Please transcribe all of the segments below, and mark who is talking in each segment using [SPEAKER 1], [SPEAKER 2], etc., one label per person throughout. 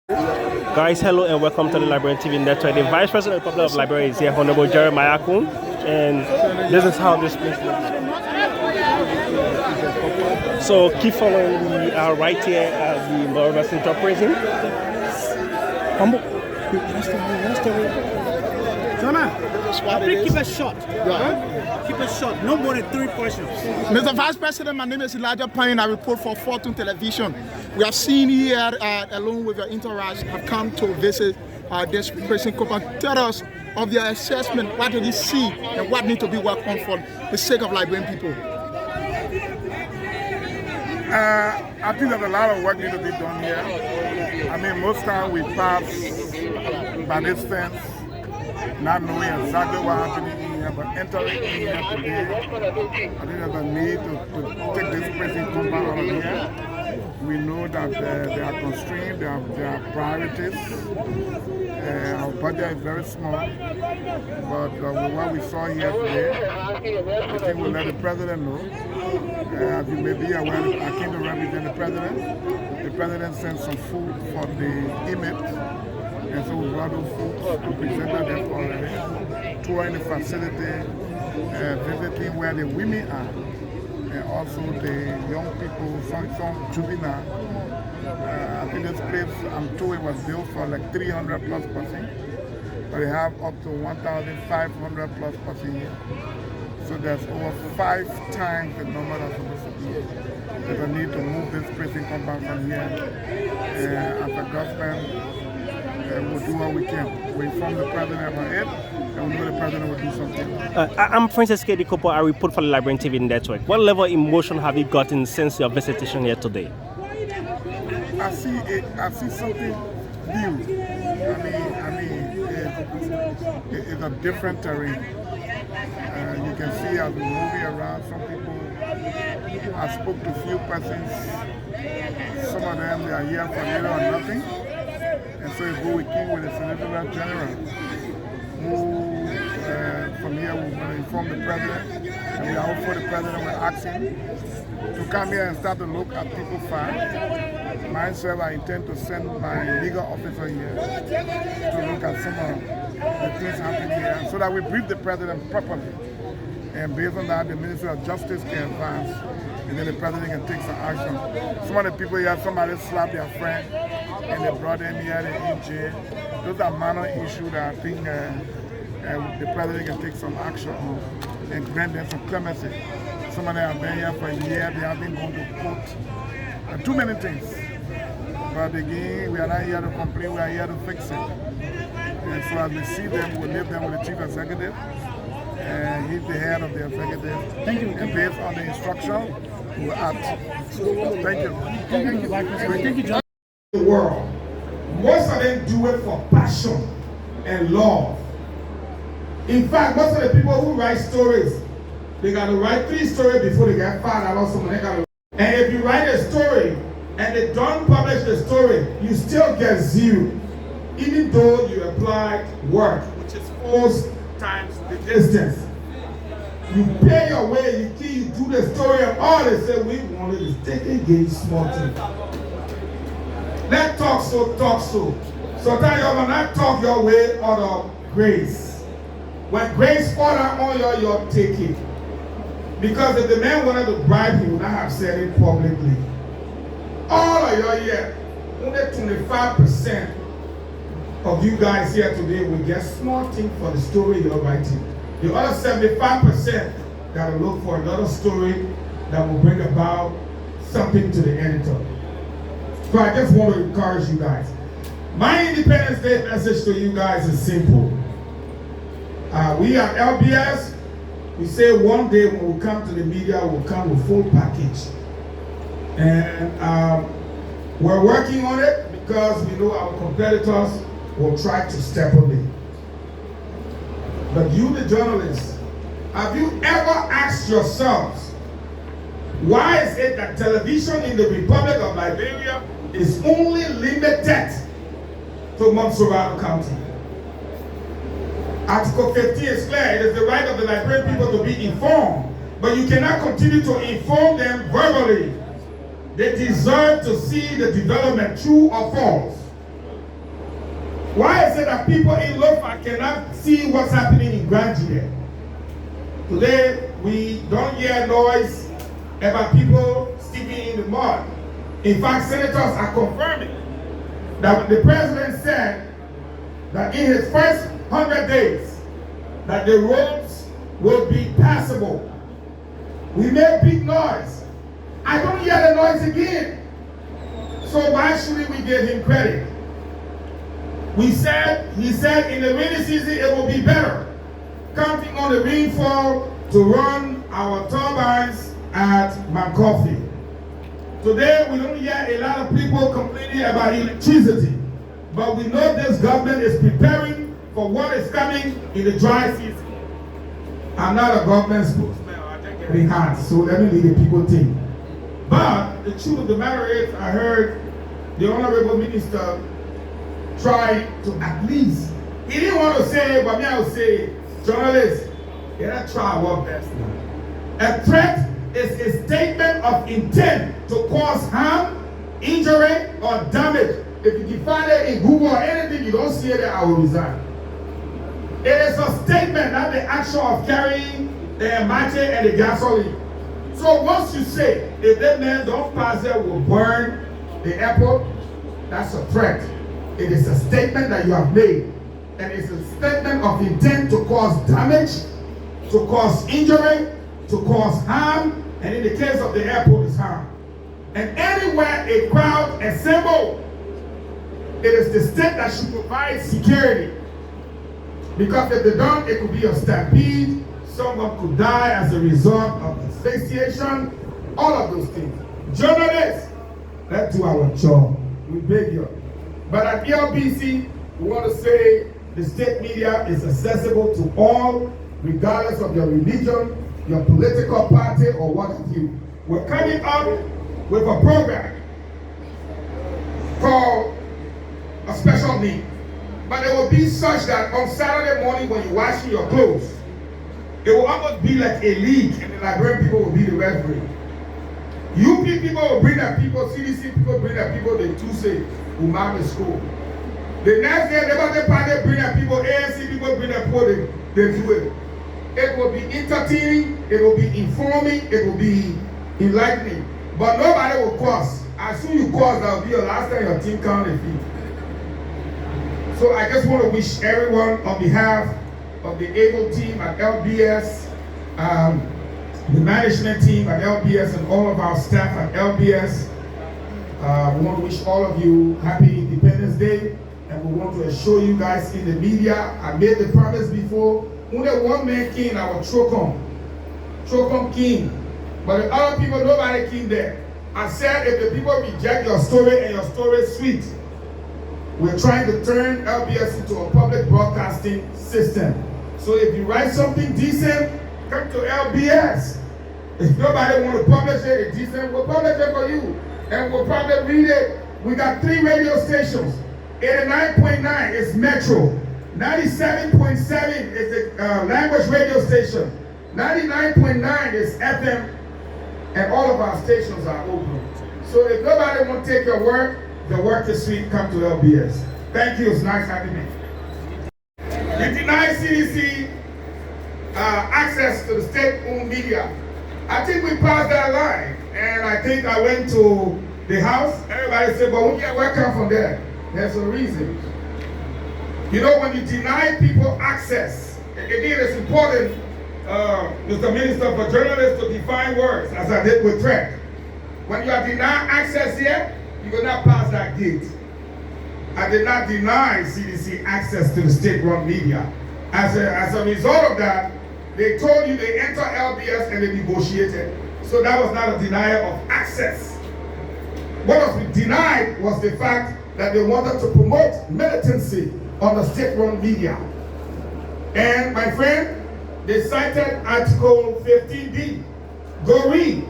[SPEAKER 1] Guys, hello and welcome to the Liberian TV Network. The Vice President of the Republic of Liberia is here, Honorable Jeremiah Kun, and this is how this place looks. So keep following. We are right here at the Monrovia Central Prison.
[SPEAKER 2] Jonah, keep it short. Right. Keep it short. No more than 3 questions.
[SPEAKER 3] Mr. Vice President, my name is Elijah Payne. I report for Fortune Television. We have seen here, along with your entourage, have come to visit this prison compound. Tell us of their assessment. What did you see and what needs to be worked on for the sake of Liberian people?
[SPEAKER 4] I think there's a lot of work needs to be done here. I mean, most times we pass by this fence, not knowing exactly what happened in here, but entering in here today, I think there's a need to take this prison compound out of here. We know that they are constrained, they are priorities. Our budget is very small, but with what we saw here today, I think we'll let the president know. As you may be aware, I came to represent the president. The president sent some food for the inmates. And so we brought those folks and presented them already, touring the facility, visiting where the women are, and also the young people, some juvenile. I think this place, I'm told it was built for like 300 plus persons, but they have up to 1,500 plus persons here. So there's over 5 times the number that's supposed to be here. There's a need to move this prison compound from here. As a government, we'll do what we can. We inform the president about it, and we know the president will do something.
[SPEAKER 1] I'm Francis K. Kopo. I report for the Liberian TV Network. What level of emotion have you gotten since your visitation here today?
[SPEAKER 4] I see something new. It's a different terrain. You can see as we move around, some people, I spoke to a few persons, some of them, they are here for little or nothing. And so we go with King with the Senator General, who from here we're going to inform the president, and we are hopeful the president will ask him to come here and start to look at people's files. Myself, I intend to send my legal officer here to look at some of the things happening here so that we brief the president properly. And based on that, the Ministry of Justice can advance, and then the president can take some action. Some of the people here, somebody slapped their friend, and they brought them here, they're in jail. Those are minor issues that I think the president can take some action on and grant them some clemency. Some of them have been here for a year, they have been going to court. Too many things. But again, we are not here to complain, we are here to fix it. And so as we see them, we'll leave them with the chief executive. And he's the head of the executive.
[SPEAKER 2] Thank you.
[SPEAKER 4] And based on the instruction, we'll act. Thank you.
[SPEAKER 2] Thank you, John.
[SPEAKER 5] The world. Most of them do it for passion and love. In fact, most of the people who write stories, they got to write 3 stories before they get found out. And if you write a story and they don't publish the story, you still get 0, even though you applied work, which is 4 times the distance. You pay your way, you do the story, and all they say we wanted is take engage small thing. Let talk so. Sometimes you will not talk your way out of grace. When grace fall on you'll take it. Because if the man wanted to bribe, he would not have said it publicly. All of you here, only 25% of you guys here today will get small thing for the story you're writing. The other 75% gotta look for another story that will bring about something to the editor. So I just want to encourage you guys. My Independence Day message to you guys is simple. We at LBS, we say one day when we come to the media, we'll come with full package. And we're working on it because we know our competitors will try to step on it. But you, the journalists, have you ever asked yourselves, why is it that television in the Republic of Liberia is only limited to Monrovia County? Article 15 is clear. It is the right of the Liberian people to be informed, but you cannot continue to inform them verbally. They deserve to see the development, true or false. Why is it that people in Lofa cannot see what's happening in Grandia? Today, we don't hear noise about people sticking in the mud. In fact, senators are confirming that the president said that in his first 100 days, that the roads will be passable. We made big noise. I don't hear the noise again. So why should we give him credit? He said in the rainy season it will be better, counting on the rainfall to run our turbines at Mancoffey. Today we don't hear a lot of people complaining about electricity, but we know this government is preparing for what is coming in the dry season. I'm not a government spokesman, I think it's hard, so let me leave the people think. But the truth of the matter is, I heard the Honorable Minister try to at least, he didn't want to say, but me I will say, journalists, they don't try our best now. A threat is a statement of intent to cause harm, injury, or damage. If you define it in Google or anything, you don't see it there, I will resign. It is a statement, not the action of carrying the mate and the gasoline. So once you say, if that man don't pass there, will burn the airport, that's a threat. It is a statement that you have made. And it's a statement of intent to cause damage, to cause injury, to cause harm, and in the case of the airport, it's harm. And anywhere a crowd assembles, it is the state that should provide security. Because if they don't, it could be a stampede, someone could die as a result of asphyxiation, all of those things. Journalists, let's do our job. We beg you. But at LBC, we want to say the state media is accessible to all, regardless of your religion, your political party, or what have you. We're coming up with a program called a special need. But it will be such that on Saturday morning when you're washing your clothes, it will almost be like a league, and the Liberian people will be the referee. UP people will bring their people, CDC people bring their people, they too say, Umami school. The next day, the birthday party bring their people, ANC people bring their people, they do it. It will be entertaining, it will be informing, it will be enlightening. But nobody will curse. As soon as you curse, that will be your last time your team count a fee. So I just want to wish everyone on behalf of the ABLE team at LBS, the management team at LBS, and all of our staff at LBS, we want to wish all of you happy Independence Day, and we want to assure you guys in the media, I made the promise before, only one man king, our Trocom king, but the other people, nobody king there. I said if the people reject your story and your story is sweet, we're trying to turn LBS into a public broadcasting system. So if you write something decent, come to LBS. If nobody want to publish it, it's decent, we'll publish it for you. And we'll probably read it. We got 3 radio stations. 89.9 is Metro. 97.7 is the language radio station. 99.9 is FM. And all of our stations are open. So if nobody want to take your word, the work is sweet, come to LBS. Thank you, it's nice having me. You deny CDC access to the state-owned media. I think we passed that line, and I think I went to the House. Everybody said, but we get welcome from there. There's a reason. You know, when you deny people access, again, it's important, Mr. Minister, for journalists to define words, as I did with threat. When you are denied access here, you will not pass that gate. I did not deny CDC access to the state-run media. As a result of that, they told you they enter LBS and they negotiated. So that was not a denial of access. What was denied was the fact that they wanted to promote militancy on the state-run media. And my friend, they cited Article 15D. Go read.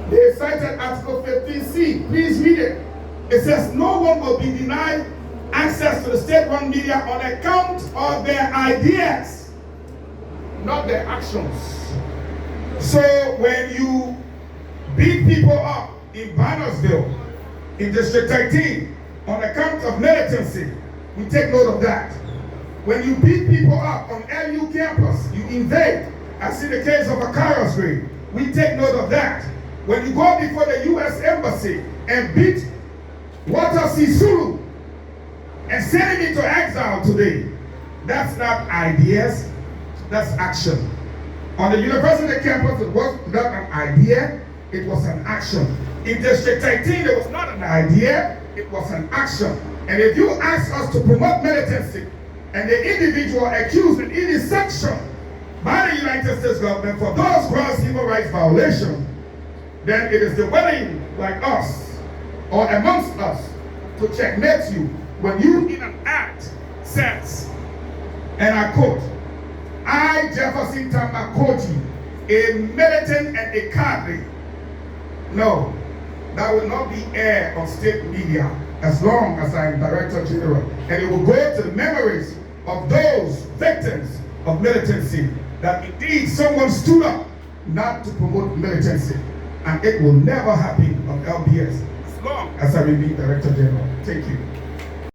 [SPEAKER 5] They cited Article 15C. Please read it. It says no one will be denied access to the state-run media on account of their ideas, not their actions. So when you beat people up in Bannersville, in District 13, on account of militancy. We take note of that. When you beat people up on LU campus, you invade, as in the case of a Kairos raid. We take note of that. When you go before the U.S. Embassy and beat Walter C. Sulu and send him into exile today, that's not ideas, that's action. On the university campus, it was not an idea, it was an action. In District 18, it was not an idea, it was an action. And if you ask us to promote militancy and the individual accused in any section by the United States government for those gross human rights violations, then it is the willing like us or amongst us to checkmate you when you in an act says, and I quote, I, Jefferson Tamakoji, a militant and a cadre. No, that will not be aired on state media as long as I am Director General. And it will go to the memories of those victims of militancy that indeed someone stood up not to promote militancy. And it will never happen on LBS as long as I remain Director General. Thank you.